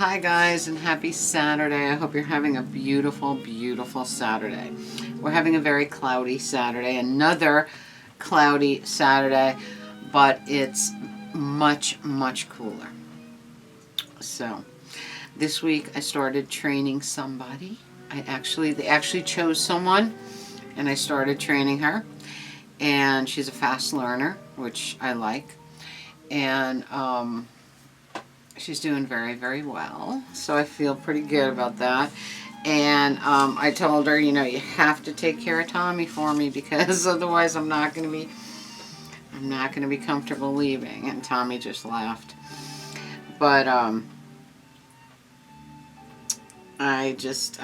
Hi guys, and happy Saturday. I hope you're having a beautiful, beautiful Saturday. We're having a very cloudy Saturday, another cloudy Saturday, but it's much, much cooler. So this week I started training somebody. They actually chose someone and I started training her, and she's a fast learner, which I like, and she's doing very, very well, so I feel pretty good about that. And I told her, you know, you have to take care of Tommy for me, because otherwise I'm not going to be comfortable leaving. And Tommy just laughed. But I just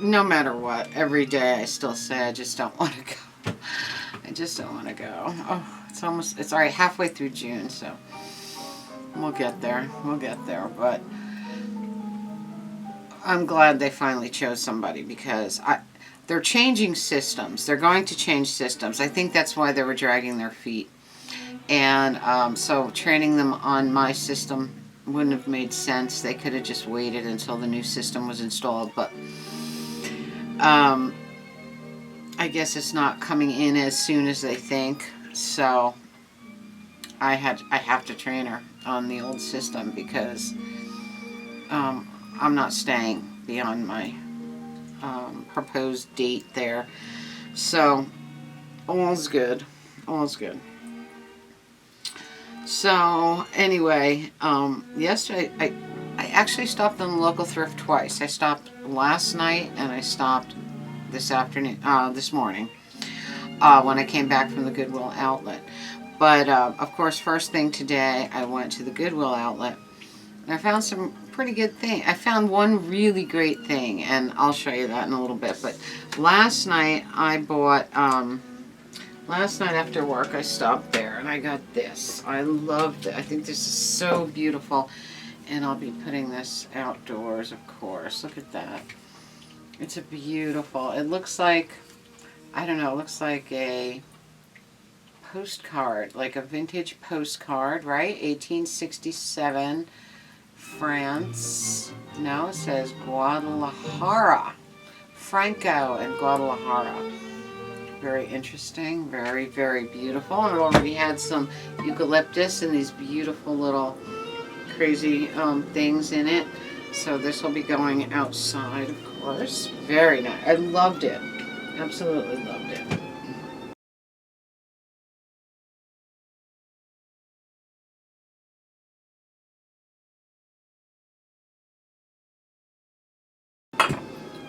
no matter what, every day I still say I just don't want to go. I just don't want to go. Oh, it's already halfway through June, so we'll get there. We'll get there. But I'm glad they finally chose somebody, because they're changing systems. They're going to change systems. I think that's why they were dragging their feet. And so training them on my system wouldn't have made sense. They could have just waited until the new system was installed. But I guess it's not coming in as soon as they think. So I have to train her on the old system, because I'm not staying beyond my proposed date there. So all's good. All's good. So anyway, yesterday I actually stopped on the local thrift twice. I stopped last night and I stopped this afternoon, this morning, when I came back from the Goodwill outlet. But of course, first thing today, I went to the Goodwill outlet and I found some pretty good things. I found one really great thing, and I'll show you that in a little bit. But last night I bought, last night after work I stopped there and I got this. I loved it. I think this is so beautiful, and I'll be putting this outdoors, of course. Look at that. It's a beautiful, it looks like, I don't know, it looks like a postcard, like a vintage postcard, right? 1867, France. No, it says Guadalajara. Franco and Guadalajara. Very interesting. Very, very beautiful. And it already had some eucalyptus and these beautiful little crazy things in it. So this will be going outside, of course. Very nice. I loved it. Absolutely loved it.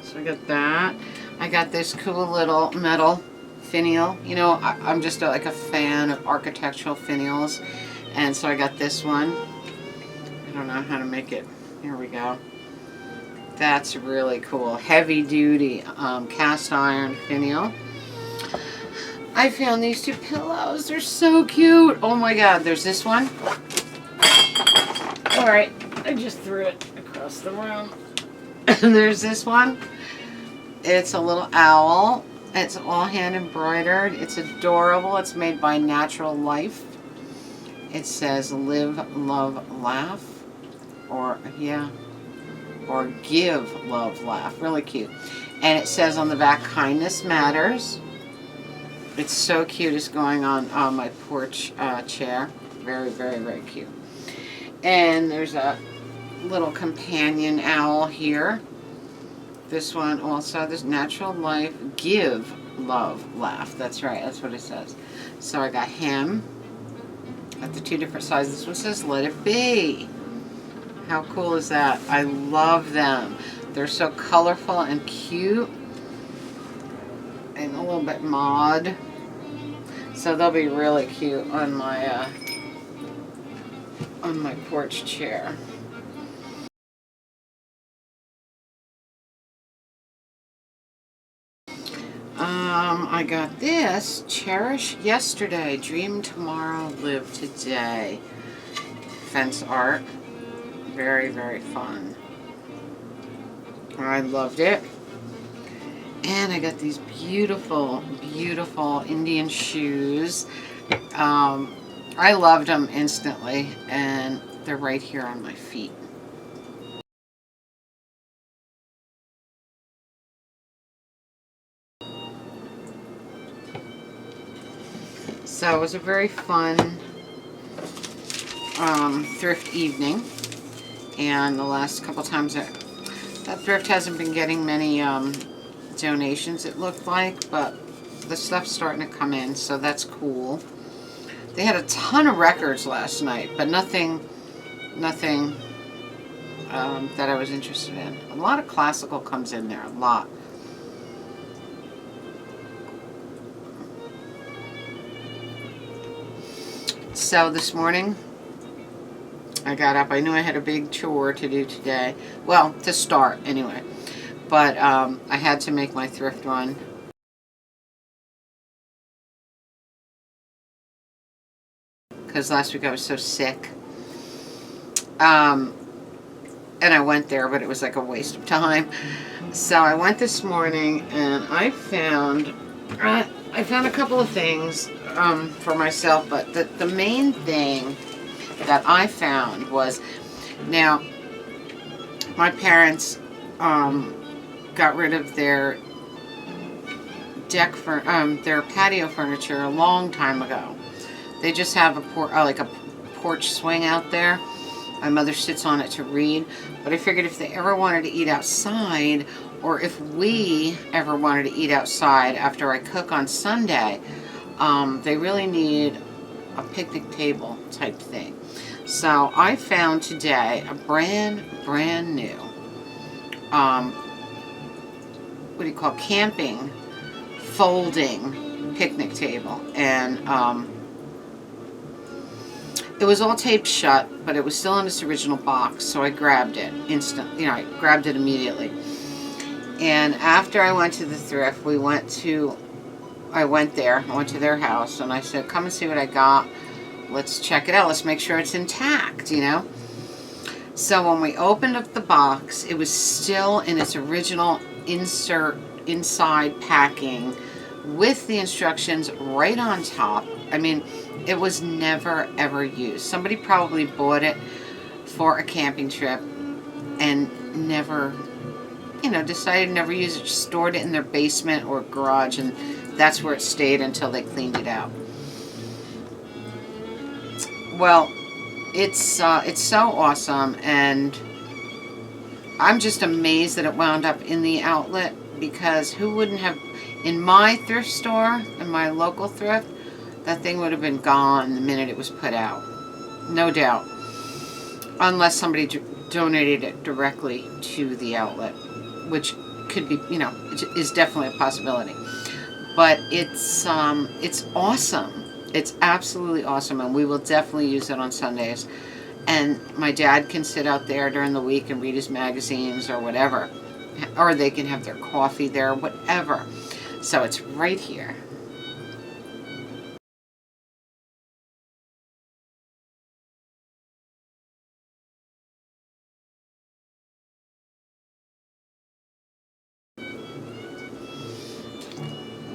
So I got that. I got this cool little metal finial. You know, I'm just like a fan of architectural finials. And so I got this one. I don't know how to make it. Here we go. That's really cool. Heavy duty cast iron finial. I found these two pillows. They're so cute. Oh my god. There's this one. Alright. I just threw it across the room. And there's this one. It's a little owl. It's all hand embroidered. It's adorable. It's made by Natural Life. It says live, love, laugh. Or, yeah. Or give, love, laugh. Really cute. And it says on the back, kindness matters. It's so cute. It's going on my porch chair. Very, very, very cute. And there's a little companion owl here. This one also, this Natural Life, give, love, laugh. That's right, that's what it says. So I got him. Got the two different sizes. This one says let it be. How cool is that? I love them. They're so colorful and cute. And a little bit mod. So they'll be really cute on my porch chair. I got this. Cherish yesterday, dream tomorrow, live today. Fence art. Very, very fun. I loved it. And I got these beautiful, beautiful Indian shoes. I loved them instantly, and they're right here on my feet. So it was a very fun thrift evening, and the last couple times that thrift hasn't been getting many donations, it looked like, but the stuff's starting to come in, so that's cool. They had a ton of records last night, but nothing that I was interested in. A lot of classical comes in there, a lot. So this morning, I got up. I knew I had a big chore to do today. Well, to start anyway. But I had to make my thrift run. Because last week I was so sick. And I went there, but it was like a waste of time. So I went this morning, and I found a couple of things for myself, but the main thing that I found was, now my parents got rid of their their patio furniture a long time ago. They just have like a porch swing out there. My mother sits on it to read, but I figured if they ever wanted to eat outside, or if we ever wanted to eat outside after I cook on Sunday, they really need a picnic table type thing. So I found today a brand new, what do you call, camping folding picnic table, and it was all taped shut, but it was still in its original box, so I grabbed it I grabbed it immediately. And after I went to the thrift, I went to their house, and I said, come and see what I got. Let's check it out. Let's make sure it's intact, So when we opened up the box, it was still in its original inside packing with the instructions right on top. I mean, it was never ever used. Somebody probably bought it for a camping trip and never, decided to never use it, just stored it in their basement or garage, and that's where it stayed until they cleaned it out. Well, it's so awesome, and I'm just amazed that it wound up in the outlet, because who wouldn't have, in my thrift store, in my local thrift, that thing would have been gone the minute it was put out. No doubt. Unless somebody donated it directly to the outlet, which could be, is definitely a possibility. But it's awesome. It's absolutely awesome, and we will definitely use it on Sundays. And my dad can sit out there during the week and read his magazines or whatever. Or they can have their coffee there, whatever. So it's right here.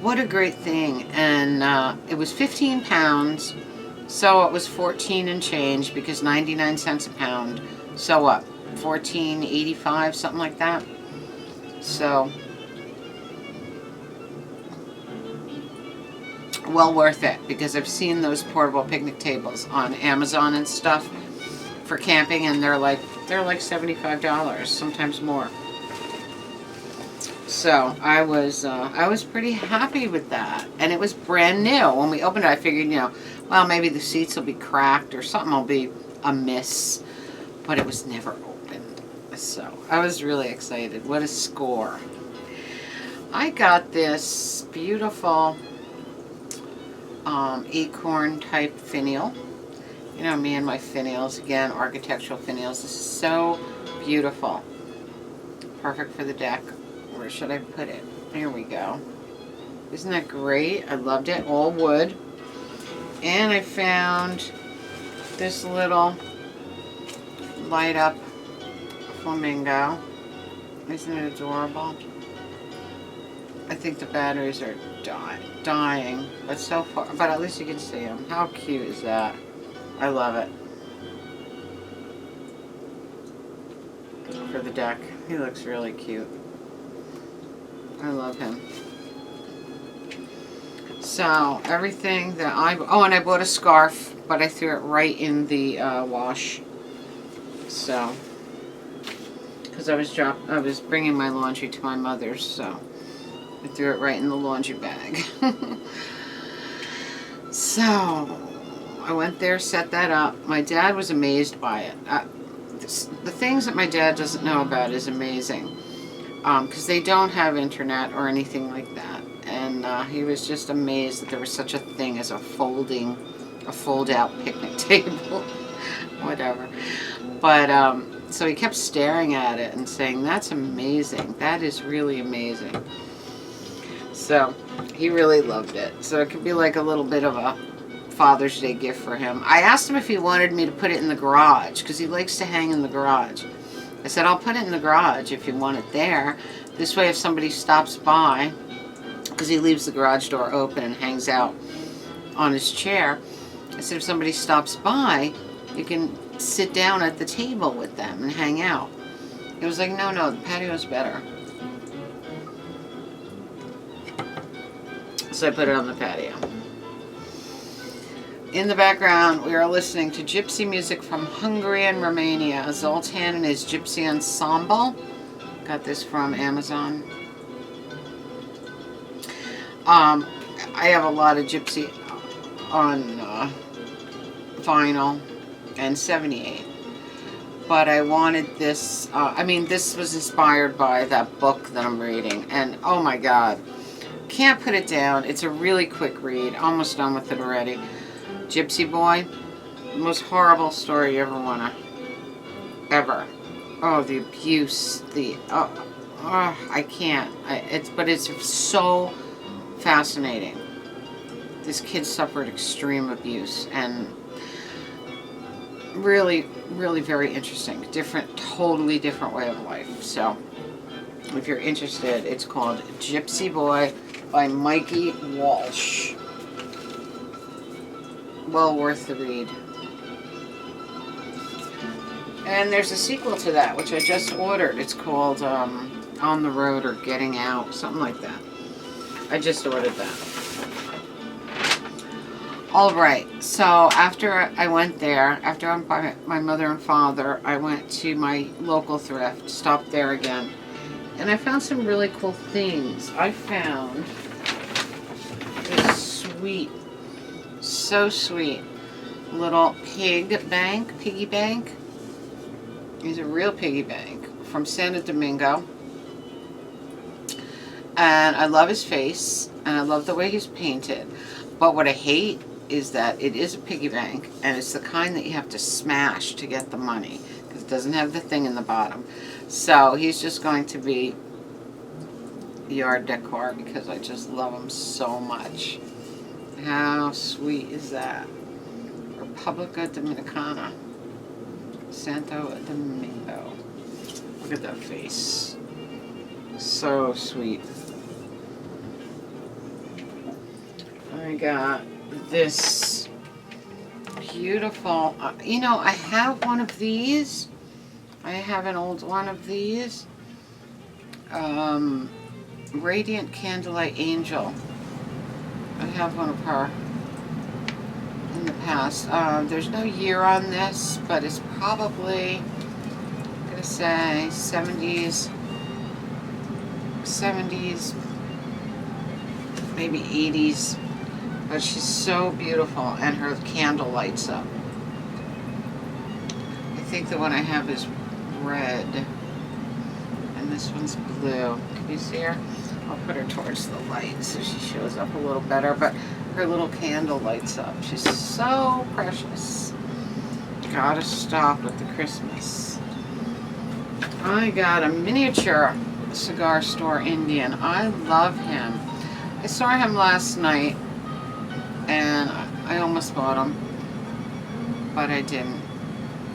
What a great thing. And it was 15 pounds, so it was 14 and change, because 99 cents a pound. So what? 14.85, something like that. So well worth it, because I've seen those portable picnic tables on Amazon and stuff for camping, and they're like $75, sometimes more. So I was pretty happy with that, and it was brand new. When we opened it, I figured, well, maybe the seats will be cracked or something will be amiss, but it was never opened. So I was really excited. What a score! I got this beautiful acorn type finial. Me and my finials, again, architectural finials. This is so beautiful. Perfect for the deck. Where should I put it? There we go. Isn't that great? I loved it. All wood. And I found this little light up flamingo. Isn't it adorable? I think the batteries are dying. But so far, but at least you can see them. How cute is that? I love it. for the deck. He looks really cute. I love him. So everything that and I bought a scarf, but I threw it right in the wash. So, because I was bringing my laundry to my mother's, so I threw it right in the laundry bag. So I went there, set that up. My dad was amazed by it. The things that my dad doesn't know about is amazing, because they don't have internet or anything like that. And he was just amazed that there was such a thing as a fold-out picnic table, whatever. But so he kept staring at it and saying, "That's amazing. That is really amazing." So he really loved it. So it could be like a little bit of a Father's Day gift for him. I asked him if he wanted me to put it in the garage, because he likes to hang in the garage. I said, "I'll put it in the garage if you want it there. This way if somebody stops by," because he leaves the garage door open and hangs out on his chair. I said, "If somebody stops by, you can sit down at the table with them and hang out." He was like, "No, the patio's better." So I put it on the patio. In the background, we are listening to gypsy music from Hungary and Romania. Zoltan and his Gypsy Ensemble. Got this from Amazon. I have a lot of gypsy on vinyl and 78. But I wanted this, this was inspired by that book that I'm reading. And oh my God, can't put it down. It's a really quick read. Almost done with it already. Gypsy Boy, most horrible story you ever. Oh, the abuse, I can't. But it's so fascinating. This kid suffered extreme abuse, and really, really very interesting. Totally different way of life. So, if you're interested, it's called Gypsy Boy by Mikey Walsh. Well worth the read. And there's a sequel to that, which I just ordered. It's called On the Road or Getting Out, something like that. I just ordered that. All right, so after I went there, after I'm by my mother and father, I went to my local thrift, stopped there again, and I found some really cool things. I found this sweet, so sweet, little piggy bank. He's a real piggy bank from Santo Domingo. And I love his face, and I love the way he's painted. But what I hate is that it is a piggy bank, and it's the kind that you have to smash to get the money, because it doesn't have the thing in the bottom. So he's just going to be yard decor, because I just love him so much. How sweet is that? República Dominicana. Santo Domingo. Look at that face. So sweet. I got this beautiful, I have one of these. I have an old one of these. Radiant Candlelight Angel. I have one of her in the past. There's no year on this, but it's probably, I'm going to say 70s, maybe 80s. But she's so beautiful, and her candle lights up. I think the one I have is red, and this one's blue. Can you see her? I'll put her towards the light so she shows up a little better, but her little candle lights up. She's so precious. Gotta stop with the Christmas. I got a miniature cigar store Indian. I love him. I saw him last night, and I almost bought him, but I didn't.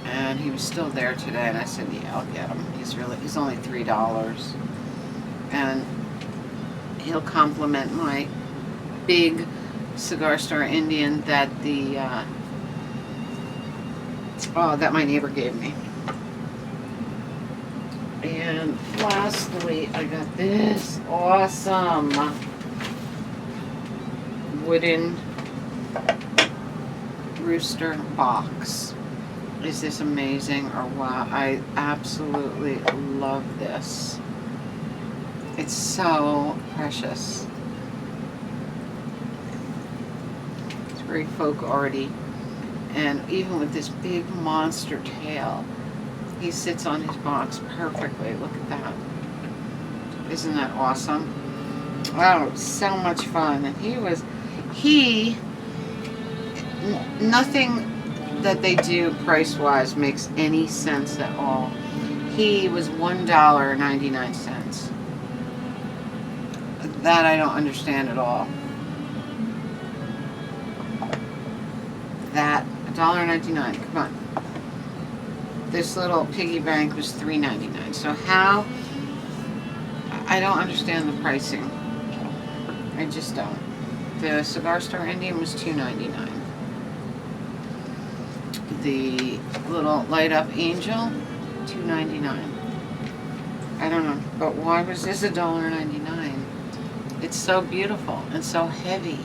And he was still there today, and I said, yeah, I'll get him. He's only $3. And he'll complement my big cigar store Indian that that my neighbor gave me. And lastly, I got this awesome wooden rooster box. Is this amazing or what? I absolutely love this. It's so precious. It's very folk arty. And even with this big monster tail, he sits on his box perfectly. Look at that. Isn't that awesome? Oh, so much fun. And nothing that they do price-wise makes any sense at all. He was $1.99. That I don't understand at all. That, $1.99, come on. This little piggy bank was $3.99. So how? I don't understand the pricing. I just don't. The Cigar Store Indian was $2.99. The little light up angel, $2.99. I don't know, but why was this $1.99? It's so beautiful and so heavy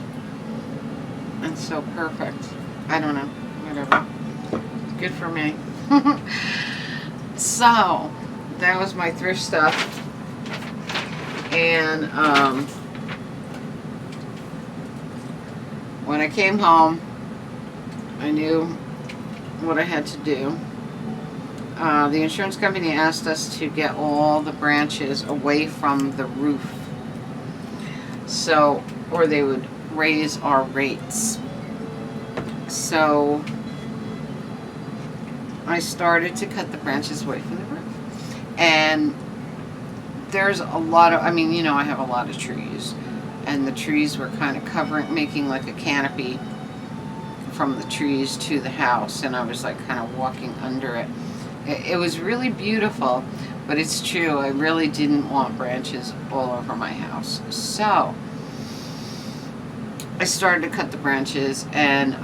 and so perfect. I don't know, whatever. It's good for me. So that was my thrift stuff, and when I came home, I knew what I had to do. The insurance company asked us to get all the branches away from the roof, so, or they would raise our rates. So I started to cut the branches away from the roof, and there's a lot of, I mean, you know, I have a lot of trees, and the trees were kind of covering, making like a canopy from the trees to the house, and I was like kind of walking under it. It was really beautiful, but it's true, I really didn't want branches all over my house. So I started to cut the branches, and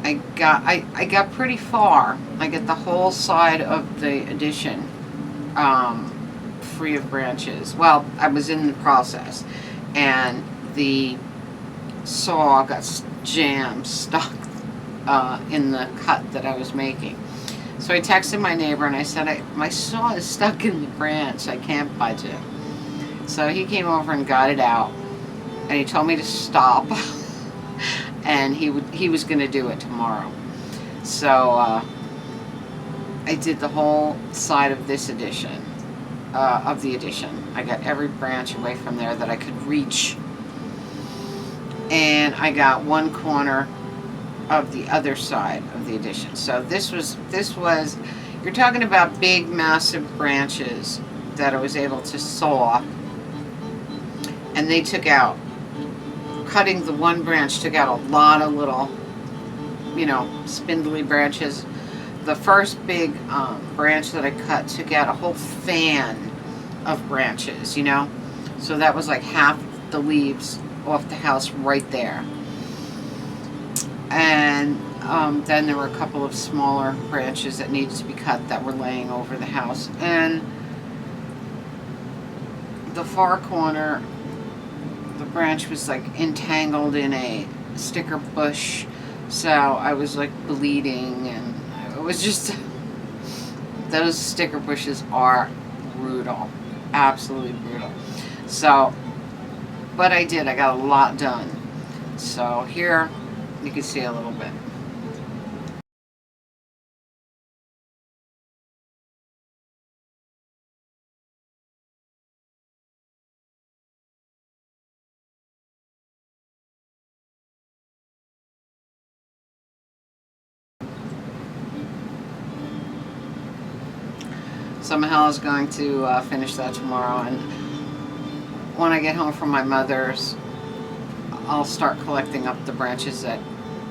I got pretty far. I got the whole side of the addition free of branches. Well, I was in the process, and the saw got jammed, stuck in the cut that I was making. So I texted my neighbor and I said, my saw is stuck in the branch, I can't budge it. So he came over and got it out, and he told me to stop and he was going to do it tomorrow. So I did the whole side of this addition, of the addition. I got every branch away from there that I could reach, and I got one corner of the other side of the addition. So this was, you're talking about big, massive branches that I was able to saw, and they took out, cutting the one branch took out a lot of little, you know, spindly branches. The first big branch that I cut took out a whole fan of branches, you know, so that was like half the leaves off the house right there. And then there were a couple of smaller branches that needed to be cut that were laying over the house. And the far corner, the branch was like entangled in a sticker bush, so I was like bleeding, and it was just, those sticker bushes are brutal, absolutely brutal. So, but I got a lot done. So here you can see a little bit. So Mahal is going to finish that tomorrow, and when I get home from my mother's, I'll start collecting up the branches that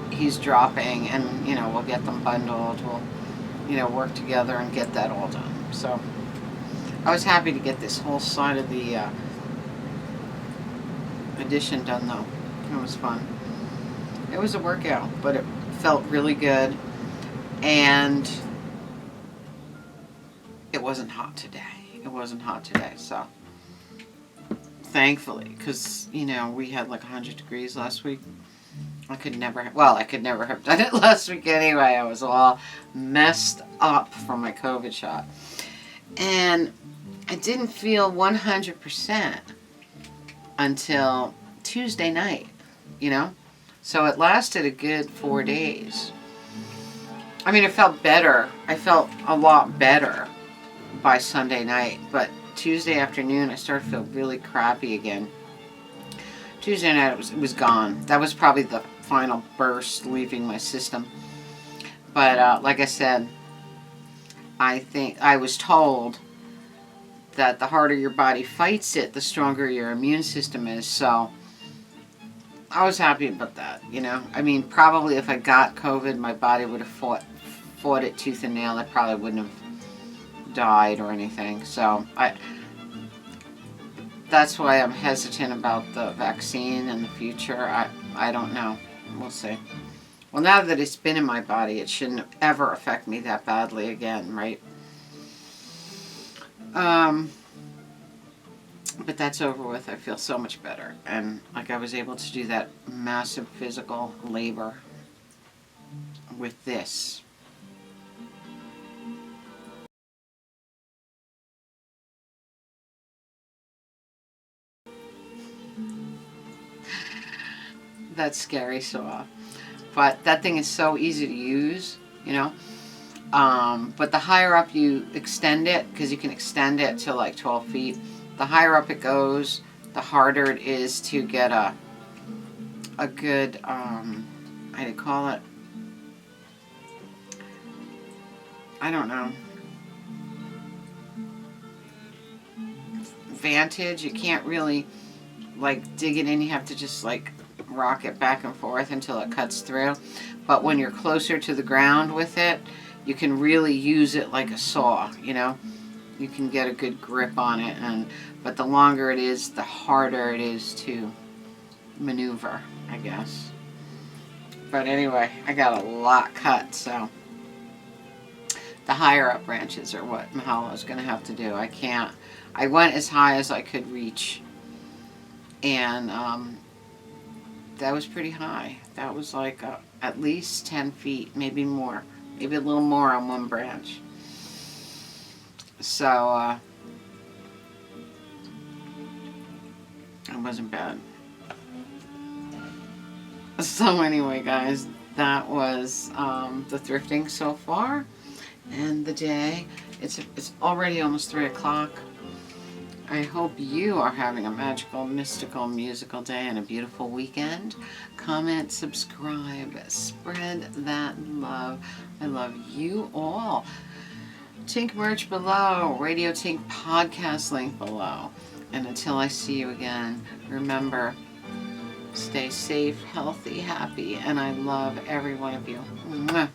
he's dropping, and, you know, we'll get them bundled. We'll, you know, work together and get that all done. So I was happy to get this whole side of the addition done, though. It was fun. It was a workout, but it felt really good, and it wasn't hot today. It wasn't hot today, so thankfully, because, you know, we had like 100 degrees last week. I could never have done it last week anyway. I was all messed up from my COVID shot. And I didn't feel 100% until Tuesday night, you know? So it lasted a good 4 days. I mean, it felt better. I felt a lot better by Sunday night, but Tuesday afternoon I started to feel really crappy again. Tuesday night it was gone. That was probably the final burst leaving my system. But like I said, I think I was told that the harder your body fights it, the stronger your immune system is. So I was happy about that, you know. I mean, probably if I got COVID, my body would have fought it tooth and nail. I probably wouldn't have died or anything. So that's why I'm hesitant about the vaccine in the future. I don't know. We'll see. Well, now that it's been in my body, it shouldn't ever affect me that badly again, right? But that's over with. I feel so much better. And like I was able to do that massive physical labor with this. That's scary saw. But that thing is so easy to use, you know. But the higher up you extend it, because you can extend it to like 12 feet, the higher up it goes, the harder it is to get a good, how do you call it? I don't know. Vantage. You can't really like dig it in. You have to just like rock it back and forth until it cuts through. But when you're closer to the ground with it, you can really use it like a saw, you know. You can get a good grip on it, but the longer it is, the harder it is to maneuver, I guess. But anyway, I got a lot cut, so the higher up branches are what Mahalo's going to have to do. I went as high as I could reach, and that was pretty high. That was like at least 10 feet, maybe more, maybe a little more on one branch. So it wasn't bad. So anyway, guys, that was the thrifting so far, and the day. It's already almost 3 o'clock. I hope you are having a magical, mystical, musical day and a beautiful weekend. Comment, subscribe, spread that love. I love you all. Tink merch below, Radio Tink podcast link below. And until I see you again, remember, stay safe, healthy, happy, and I love every one of you. Mwah.